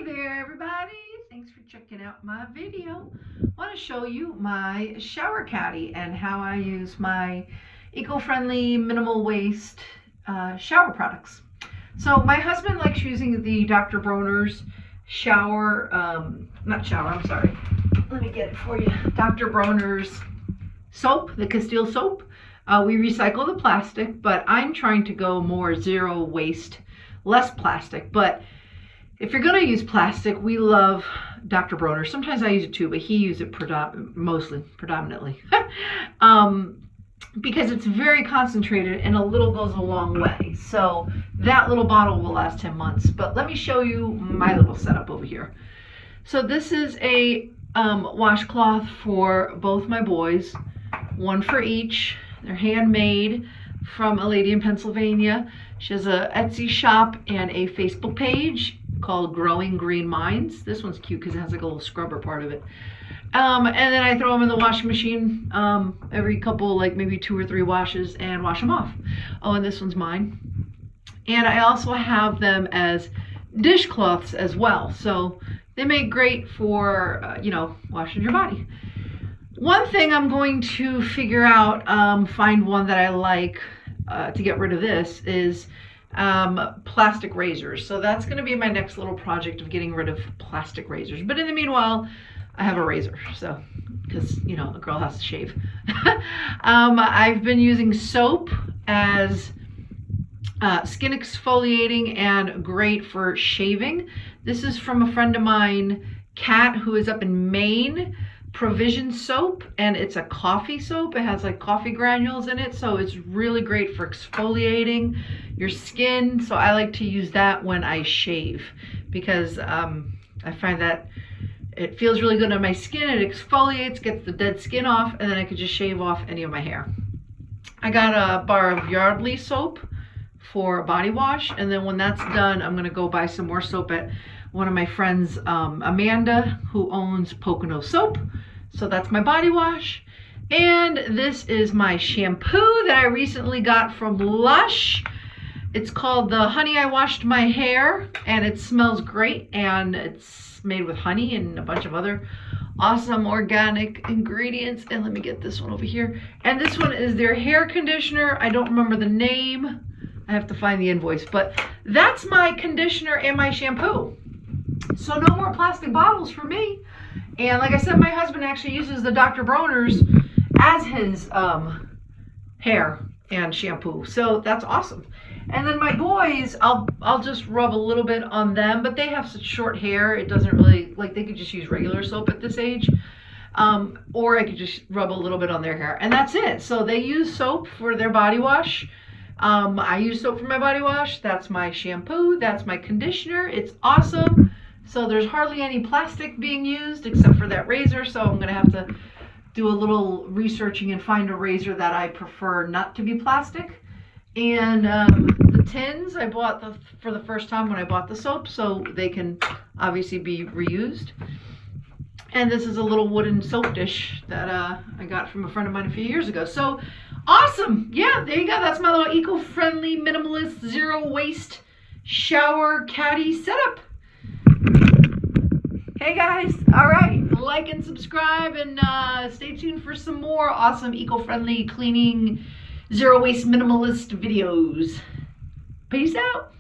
Hey there everybody, thanks for checking out my video. I want to show you my shower caddy and how I use my eco-friendly minimal waste shower products. So my husband likes using the Dr. Bronners let me get it for you. Dr. Bronners soap, the Castile soap. We recycle the plastic, but I'm trying to go more zero waste, less plastic. But if you're going to use plastic, we love Dr. Bronner. Sometimes I use it too, but he uses it predominantly. Because it's very concentrated and a little goes a long way. So that little bottle will last 10 months. But let me show you my little setup over here. So this is a washcloth for both my boys, one for each. They're handmade from a lady in Pennsylvania. She has a Etsy shop and a Facebook page called Growing Green Minds. This one's cute because it has like a little scrubber part of it. And then I throw them in the washing machine every couple, like maybe 2 or 3 washes, and wash them off. Oh, and this one's mine. And I also have them as dishcloths as well. So they make great for, washing your body. One thing I'm going to figure out, find one that I like to get rid of this is plastic razors. So that's going to be my next little project of getting rid of plastic razors. But in the meanwhile, I have a razor, so because a girl has to shave. I've been using soap as skin exfoliating and great for shaving. This is from a friend of mine, Kat, who is up in Maine. Provision soap, and it's a coffee soap. It has like coffee granules in it, so it's really great for exfoliating your skin. So I like to use that when I shave because I find that it feels really good on my skin. It exfoliates, gets the dead skin off, and then I could just shave off any of my hair. I got a bar of Yardley soap for body wash, and then when that's done, I'm gonna go buy some more soap at one of my friends, Amanda, who owns Pocono Soap. So that's my body wash. And this is my shampoo that I recently got from Lush. It's called the Honey I Washed My Hair, and it smells great, and it's made with honey and a bunch of other awesome organic ingredients. And let me get this one over here. And this one is their hair conditioner. I don't remember the name. I have to find the invoice, but that's my conditioner and my shampoo. So no more plastic bottles for me. And like I said, my husband actually uses the Dr. Bronners as his hair and shampoo. So that's awesome. And then my boys, I'll just rub a little bit on them, but they have such short hair, it doesn't really, like they could just use regular soap at this age. Or I could just rub a little bit on their hair, and that's it. So they use soap for their body wash. I use soap for my body wash. That's my shampoo. That's my conditioner. It's awesome. So there's hardly any plastic being used except for that razor. So I'm going to have to do a little researching and find a razor that I prefer not to be plastic. And the tins I bought for the first time when I bought the soap, so they can obviously be reused. And this is a little wooden soap dish that I got from a friend of mine a few years ago. So awesome. Yeah, there you go. That's my little eco-friendly, minimalist, zero waste shower caddy setup. Hey guys, all right, like and subscribe, and stay tuned for some more awesome eco-friendly cleaning, zero waste minimalist videos. Peace out.